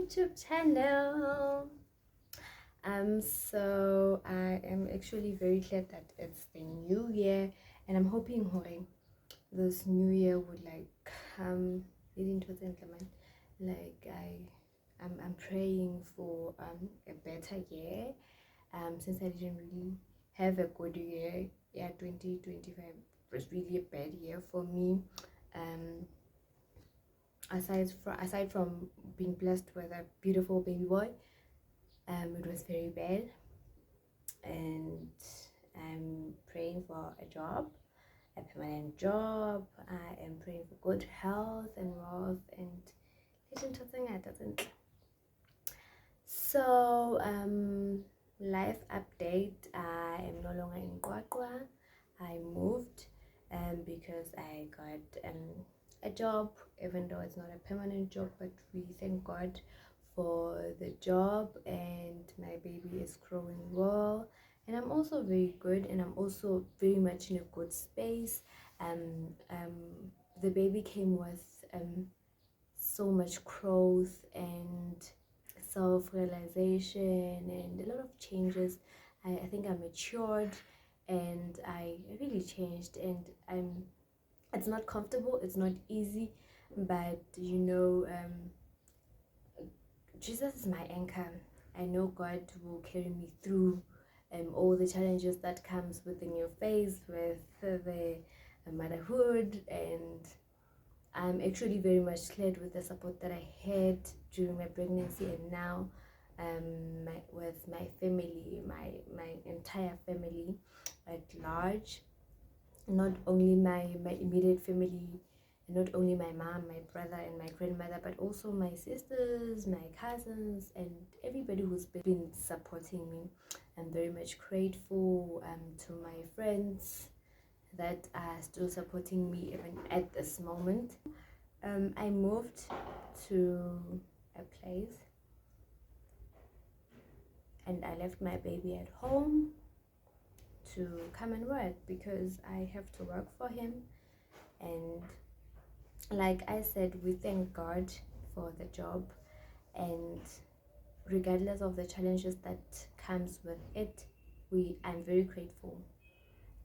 YouTube channel. So I am actually very glad that it's the new year, and I'm hoping this new year would lead into the implement. I'm praying for a better year. Since I didn't really have a good year. Yeah, 2025 was really a bad year for me. Aside from being blessed with a beautiful baby boy, it was very bad, and I'm praying for a job, a permanent job. I am praying for good health and wealth, and little something that doesn't. So life update. I am no longer in Qwaqwa. I moved because I got a job, even though it's not a permanent job, but we thank God for the job, and my baby is growing well, and I'm also very good, and I'm also very much in a good space. The baby came with so much growth and self-realization and a lot of changes. I think I matured, and I really changed, and it's not comfortable, it's not easy, but Jesus is my anchor. I know God will carry me through all the challenges that comes with the new phase, with the motherhood, and I'm actually very much glad with the support that I had during my pregnancy, and now with my family, my entire family at large, not only my immediate family, not only my mom, my brother, and my grandmother, but also my sisters, my cousins, and everybody who's been supporting me. I'm very much grateful to my friends that are still supporting me even at this moment. I moved to a place, and I left my baby at home to come and work because I have to work for him. And like I said, we thank God for the job, and regardless of the challenges that comes with it, I'm very grateful,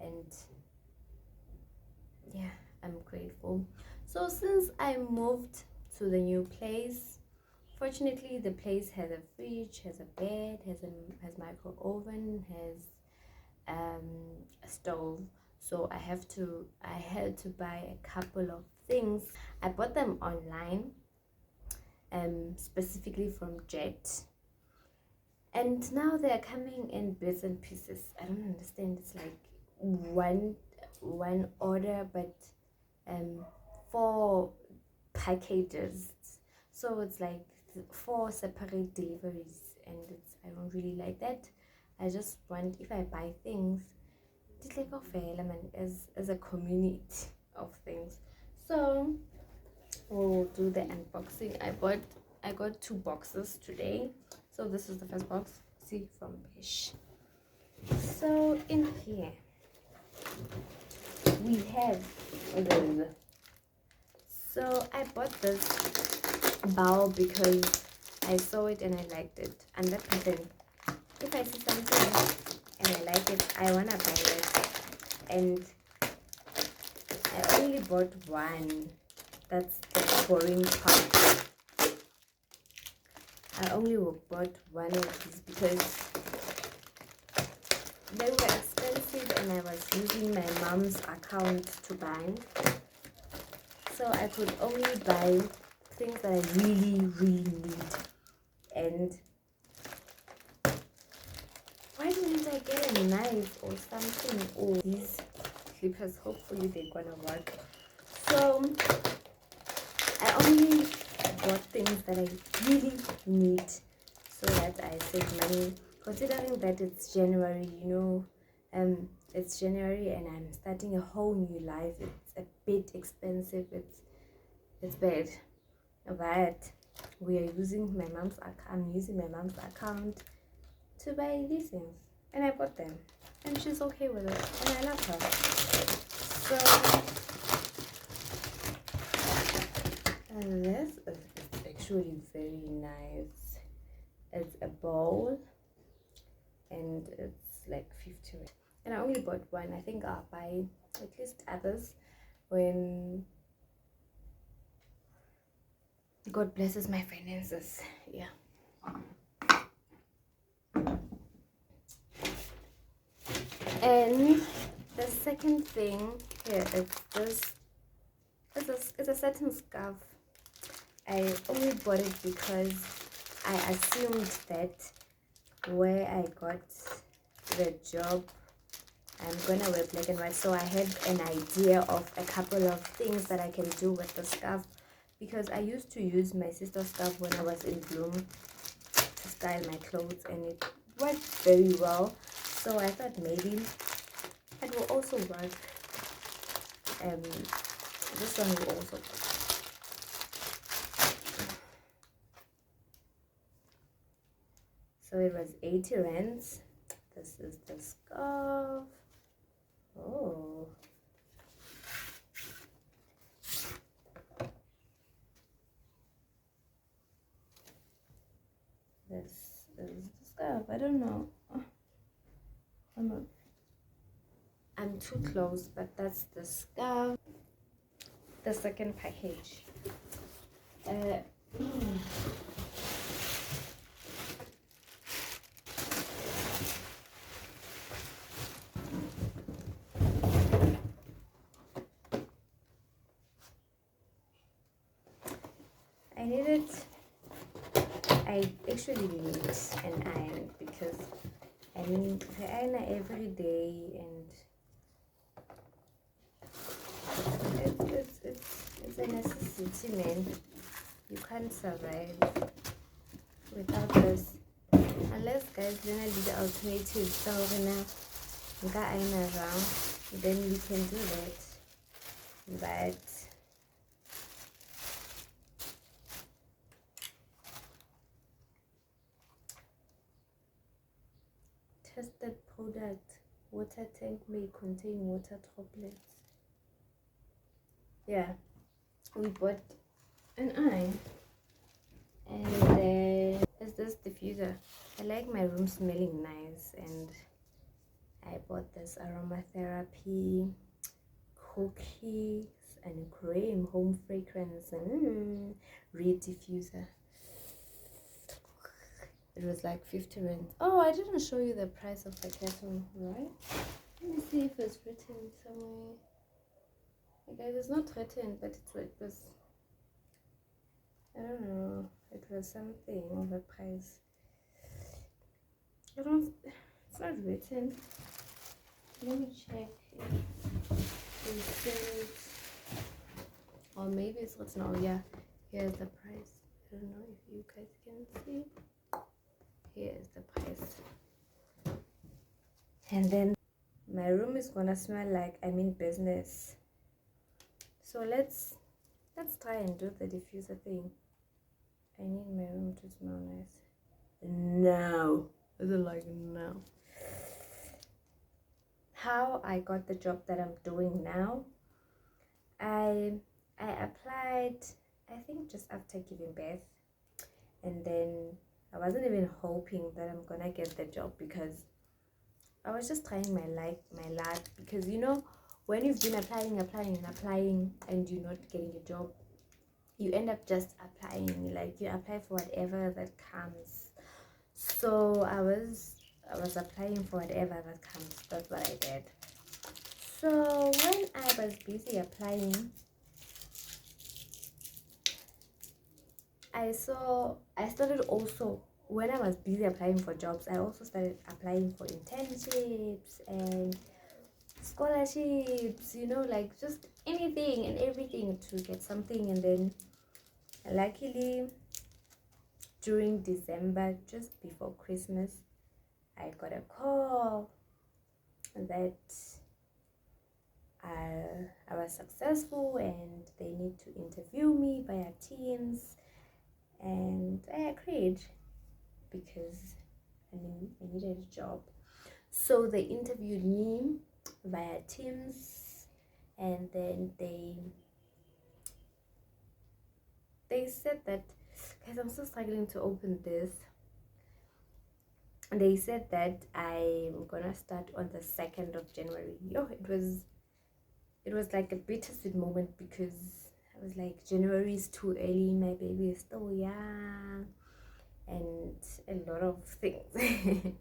and yeah, I'm grateful. So since I moved to the new place, fortunately the place has a fridge, has a bed, has micro oven, has a stove. So I had to buy a couple of things. I bought them online, specifically from Jet, and now they're coming in bits and pieces. I don't understand. It's like one order, but 4 packages, so it's like 4 separate deliveries, and I don't really like that. I just want, if I buy things, it's like as a community of things. So we'll do the unboxing. I got 2 boxes today. So this is the first box. See, from Bish. So in here we have this. So I bought this bowl because I saw it and I liked it. I'm that person. If I see something and I like it, I wanna buy it. And I only bought one. That's the boring part. I only bought one of these because they were expensive, and I was using my mom's account to buy. So I could only buy things that I really, really need. And why didn't I get a knife or something? Or these clippers, hopefully they're gonna work. So I only bought things that I really need so that I save money. Considering that it's January, it's January and I'm starting a whole new life. It's a bit expensive. It's bad, but I'm using my mom's account to buy these things, and I bought them, and she's okay with it, and I love her. So this is actually very nice. It's a bowl and it's like 50 rand. And I only bought one. I think I'll buy at least others when God blesses my finances. Yeah. And the second thing here is this. It's a satin scarf. I only bought it because I assumed that where I got the job, I'm gonna wear black and white. So I had an idea of a couple of things that I can do with the scarf, because I used to use my sister's scarf when I was in Bloom to style my clothes, and it worked very well. So I thought maybe it will also work. This one will also work. So it was 80 rands. This is the scarf. Oh. This is the scarf. I don't know. I'm too close, but that's the scarf. The second package. I actually need an iron, because I need the iron every day, and it's a necessity, man. You can't survive without this, unless guys then I do the alternative. So when I iron around, then we can do that. But tested product, water tank may contain water droplets. Yeah, we bought an iron, and then is this diffuser. I like my room smelling nice, and I bought this aromatherapy cookies and cream home fragrance and reed diffuser. It was like 50 rand. Oh, I didn't show you the price of the kettle, right? Let me see if it's written somewhere. Okay, it's not written, but it was, I don't know, it was something of a price. It's not written. Let me check if it's, or maybe it's written. Oh yeah, here's the price. I don't know if you guys can see. Here is the price. And then my room is gonna smell like I'm in business. So let's try and do the diffuser thing. I need my room to smell nice. Now. Is it like now? How I got the job that I'm doing now. I applied, I think just after giving birth, and then I wasn't even hoping that I'm gonna get the job, because I was just trying my luck, because you know, when you've been applying and you're not getting a job, you end up just applying, like you apply for whatever that comes. So I was applying for whatever that comes. That's what I did. So when I was busy applying, I started also, when I was busy applying for jobs, I also started applying for internships and scholarships, you know, like just anything and everything to get something. And then luckily during December, just before Christmas, I got a call that I was successful and they need to interview me via Teams, and I agreed because I needed a job. So they interviewed me via Teams, and then they said that Guys, I'm still struggling to open this. They said that I'm gonna start on the 2nd of January. Yo, it was like a bittersweet moment because I was like, January is too early, my baby is still young, and a lot of things.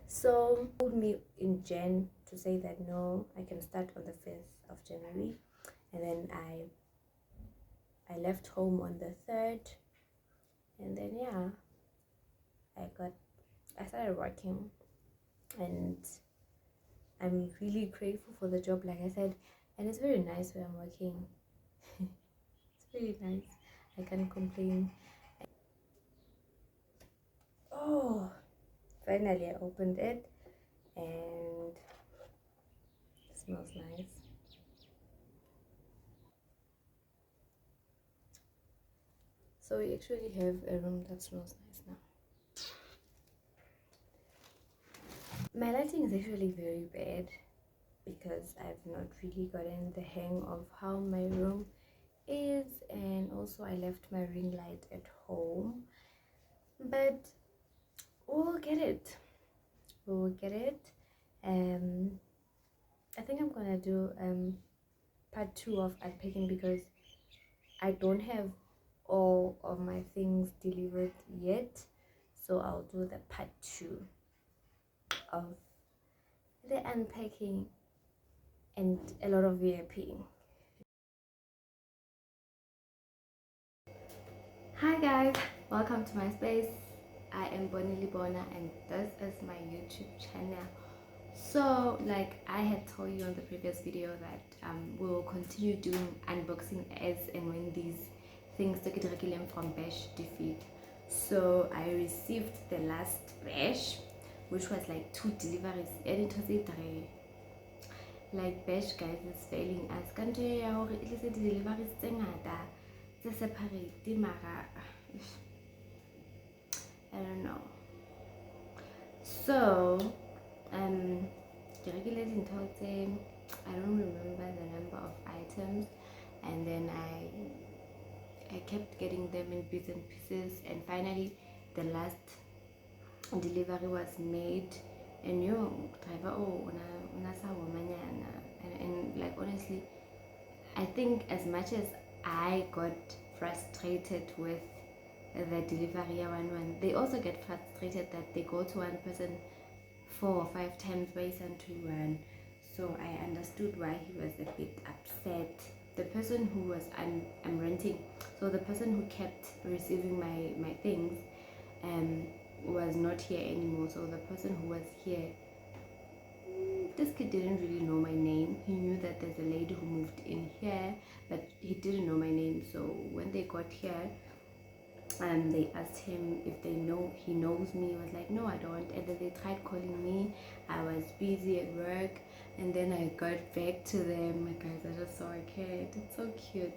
So told me in Jan to say that no, I can start on the 1st of January, and then I left home on the 3rd, and then yeah, I started working, and I'm really grateful for the job, like I said, and it's very nice where I'm working. It's really nice. I can't complain. Oh, finally I opened it, and it smells nice. So we actually have a room that smells nice now. My lighting is actually very bad because I've not really gotten the hang of how my room is, and also I left my ring light at home, but we'll get it. I think I'm gonna do part 2 of unpacking because I don't have all of my things delivered yet, so I'll do the part 2 of the unpacking and a lot of yapping. Hi guys, welcome to my space. I am Bonnie Libona and this is my YouTube channel. So like I had told you on the previous video that we will continue doing unboxing as and when these things from Bash defeat. So I received the last Bash, which was like 2 deliveries, and it was 3. Like Bash guys is failing us. Can't you at least deliveries tse separate mara I don't know. So I don't remember the number of items, and then I kept getting them in bits and pieces, and finally the last delivery was made, and your driver and like honestly I think as much as I got frustrated with the delivery one, they also get frustrated that they go to one person 4 or 5 times based on to one. So I understood why he was a bit upset. The person who was I'm renting, so the person who kept receiving my things was not here anymore. So the person who was here, this kid didn't really know my name. He knew that there's a lady who moved in here, but he didn't know my name. So when they got here, they asked him if he knows me. He was like, no, I don't. And then they tried calling me. I was busy at work, and then I got back to them. My guys, I just saw a kid. It's so cute.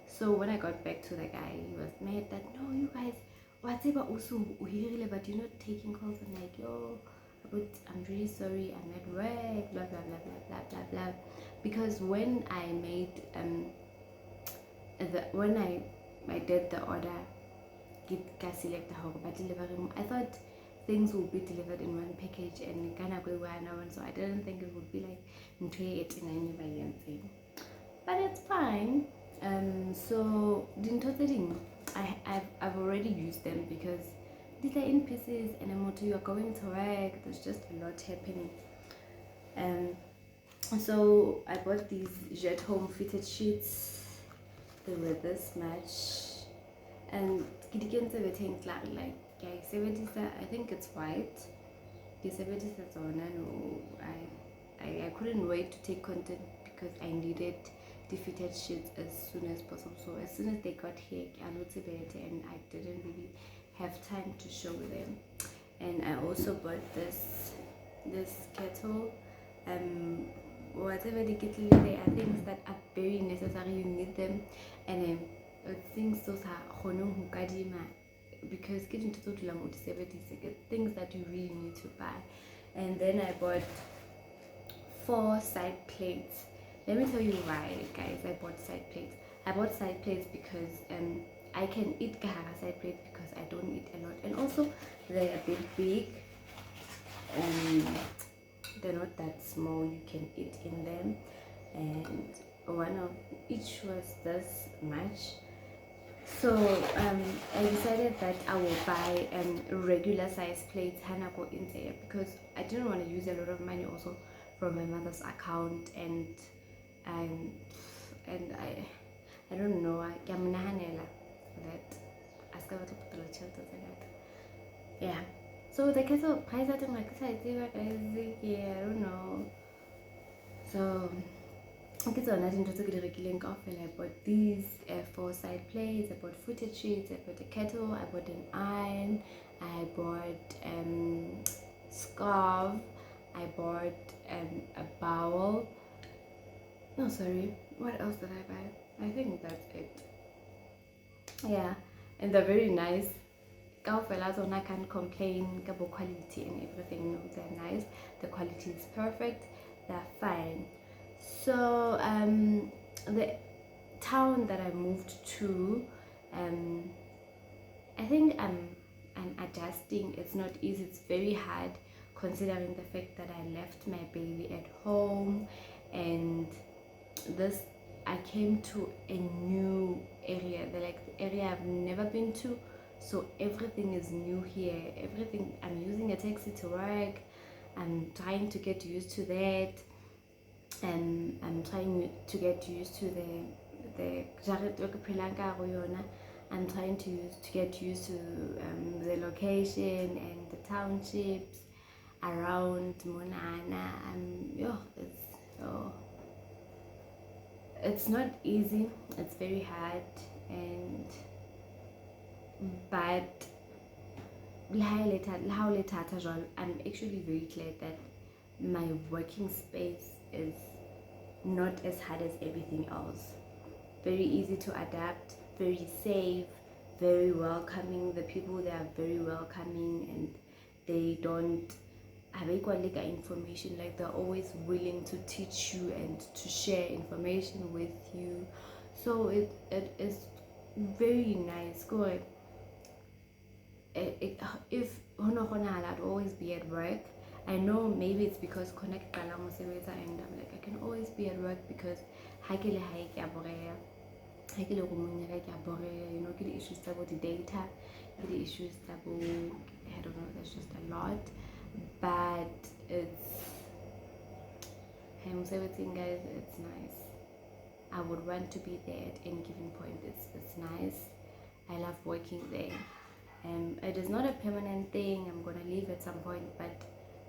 So when I got back to the guy, he was mad that no, you guys, whatever also but you're not taking calls. I'm like, yo, but I'm really sorry, I'm at work, blah blah blah blah blah blah blah. Because when I made when I did the order, I thought things would be delivered in one package and kind of go one, so I didn't think it would be like it in any thing. But it's fine. So I've already used them because these are in pieces, and you're going to work. There's just a lot happening. So I bought these Jet Home fitted sheets. They were this much, and like I think it's white. I couldn't wait to take content because I needed the fitted sheets as soon as possible. So as soon as they got here, I motivated, and I didn't really have time to show them. And I also bought this kettle. Whatever the kettle they are things that are very necessary. You need them, and things those are because things that you really need to buy. And then I bought 4 side plates. Let me tell you why, guys. I bought side plates because I can eat ka hara side plate because I don't eat a lot, and also they're a bit big. They're not that small, you can eat in them, and one of each was this much. So I decided that I will buy regular size plates hanako in there because I didn't want to use a lot of money also from my mother's account, and um, and I don't know, I am that I still to put the children. Yeah. So the kettle price I think like I don't know. So ke tsona dintho tse ke di rekileng kaofela. I bought these 4 side plates, I bought footed sheets, I bought a kettle, I bought an iron, I bought scarf, I bought a bowl. No, sorry, what else did I buy? I think that's it. Yeah, and they're very nice. Kaofela tsona, I can't complain about quality and everything. No, they're nice, the quality is perfect, they're fine. So the town that I moved to, I think I'm adjusting. It's not easy, it's very hard considering the fact that I left my baby at home, and this I came to a new area, the area I've never been to, so everything is new here. Everything, I'm using a taxi to work, I'm trying to get used to that, and I'm trying to get used to the I'm trying to get used to the location and the townships around Monana. It's not easy, it's very hard, and but I'm actually very glad that my working space is not as hard as everything else. Very easy to adapt, very safe, very welcoming. The people there are very welcoming, and they don't have information, like they're always willing to teach you and to share information with you. So it is very nice. Go ahead. If I'd always be at work. I know maybe it's because connect and I'm like I can always be at work because you know, get the issues about the data, get the issues about, I don't know, there's just a lot, but everything, guys, it's nice. I would want to be there at any given point. It's nice. I love working there. It is not a permanent thing. I'm gonna leave at some point, but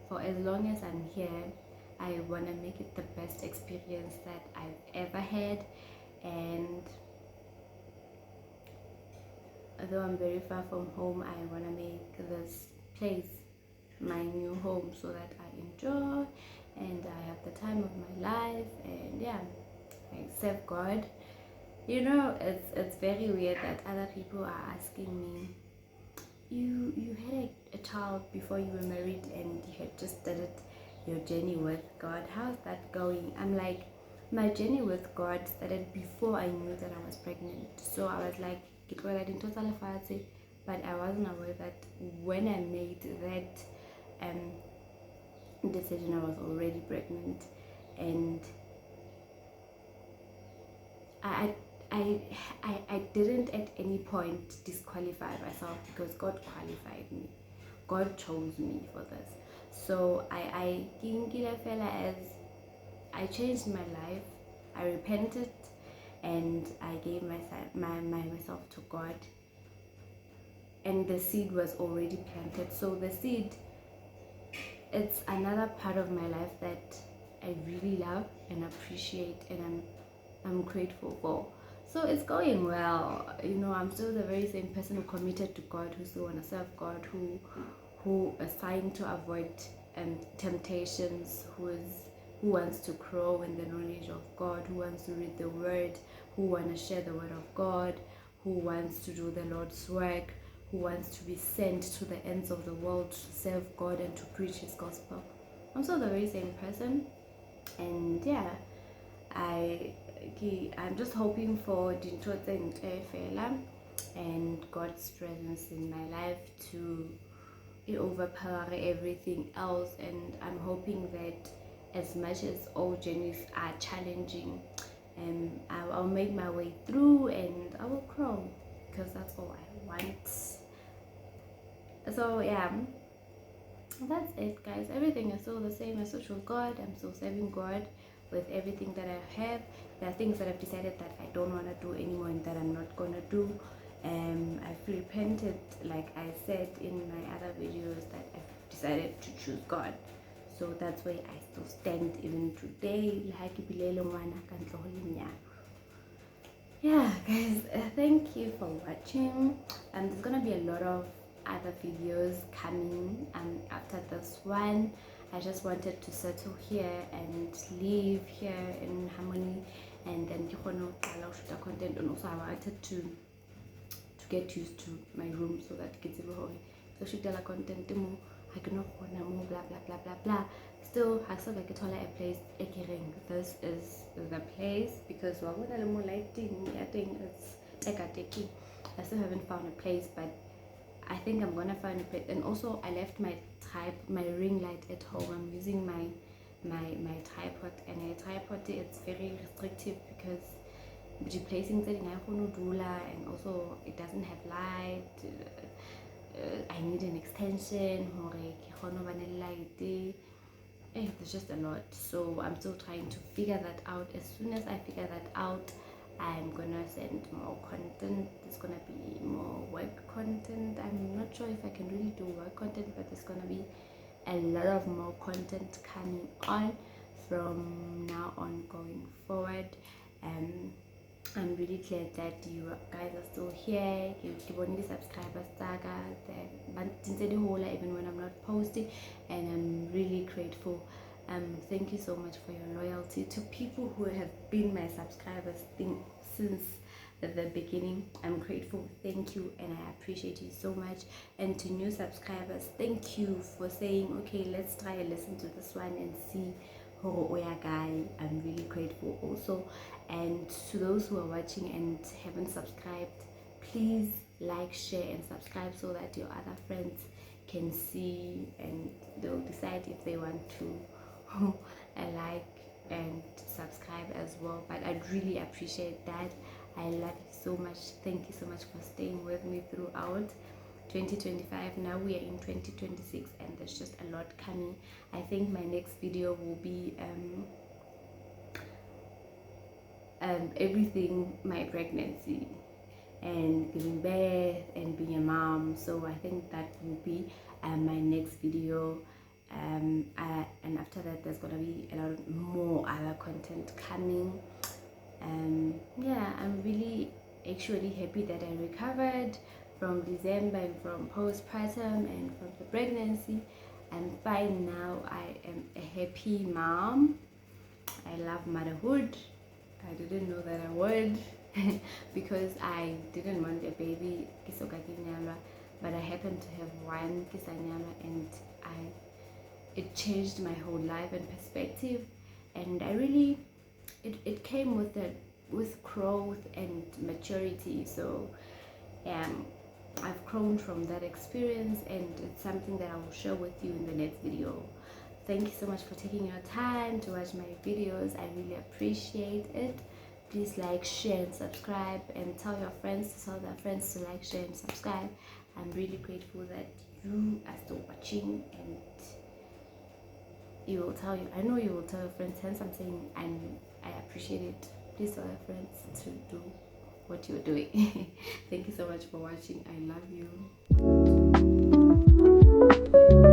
for as long as I'm here, I wanna make it the best experience that I've ever had. And although I'm very far from home, I wanna make this place my new home so that I enjoy and I have the time of my life, and yeah, I serve God. You know, it's very weird that other people are asking me, you had a child before you were married and you had just started your journey with God. How's that going? I'm like, my journey with God started before I knew that I was pregnant. So I was like, but I wasn't aware that when I made that decision, I was already pregnant, and I didn't at any point disqualify myself because God qualified me. God chose me for this. So I as I changed my life, I repented, and I gave myself to God. And the seed was already planted. So the seed, it's another part of my life that I really love and appreciate, and I'm grateful for. So it's going well. You know, I'm still the very same person who committed to God, who still want to serve God, who is trying to avoid temptations, who wants to grow in the knowledge of God, who wants to read the Word, who want to share the Word of God, who wants to do the Lord's work, who wants to be sent to the ends of the world to serve God and to preach His gospel. I'm still the very same person, and yeah, I'm just hoping for dintho tse ntle fela. and God's presence in my life to overpower everything else. And I'm hoping that as much as all journeys are challenging, I'll make my way through and I will grow, because that's all I want. So yeah, that's it, guys. Everything is still the same. I still trust God. I'm still serving God with everything that I have. There are things that I've decided that I don't want to do anymore and that I'm not gonna do. I've repented, like I said in my other videos, that I've decided to choose God. So that's why I still stand even today. Yeah, guys, thank you for watching. There's gonna be a lot of other videos coming after this one. I just wanted to settle here and live here in harmony, and then shoot content. And also I wanted to get used to my room so that kids will so shoot the content more. I can not more blah blah blah blah blah. Still, I still like a place. This is the place, because while we're more lighting, I think it's like a techie. I still haven't found a place, but I think I'm gonna find a place. And also, I left my ring light at home. I'm using my tripod, and a tripod it's very restrictive because replacing the and also it doesn't have light. I need an extension or there's just a lot, so I'm still trying to figure that out. As soon as I figure that out, I'm gonna send more content. There's gonna be more work content. I'm not sure if I can really do work content, but there's gonna be a lot of more content coming on from now on going forward. I'm really glad that you guys are still here. You want the subscribers even when I'm not posting, and I'm really grateful. Thank you so much for your loyalty. To people who have been my subscribers since the beginning, I'm grateful. Thank you, and I appreciate you so much. And to new subscribers, thank you for saying, okay, let's try and listen to this one and see. I'm really grateful also. And to those who are watching and haven't subscribed, please like, share and subscribe so that your other friends can see and they'll decide if they want to like and subscribe as well. But I'd really appreciate that. I love you so much. Thank you so much for staying with me throughout 2025. Now we are in 2026 and there's just a lot coming. I think my next video will be everything, my pregnancy and giving birth and being a mom. So I think that will be my next video. And after that, there's gonna be a lot more other content coming. Yeah, I'm really actually happy that I recovered from December and from postpartum and from the pregnancy. I'm fine now. I am a happy mom. I love motherhood. I didn't know that I would because I didn't want a baby, but I happened to have one, and it changed my whole life and perspective. And I really, it came with growth and maturity. So I've grown from that experience, and it's something that I will share with you in the next video. Thank you so much for taking your time to watch my videos. I really appreciate it. Please like, share and subscribe, and tell your friends to tell their friends to like, share and subscribe. I'm really grateful that you are still watching, and I know you will tell your friends. Hence I'm saying I appreciate it. Please tell your friends to do what you're doing. Thank you so much for watching. I love you.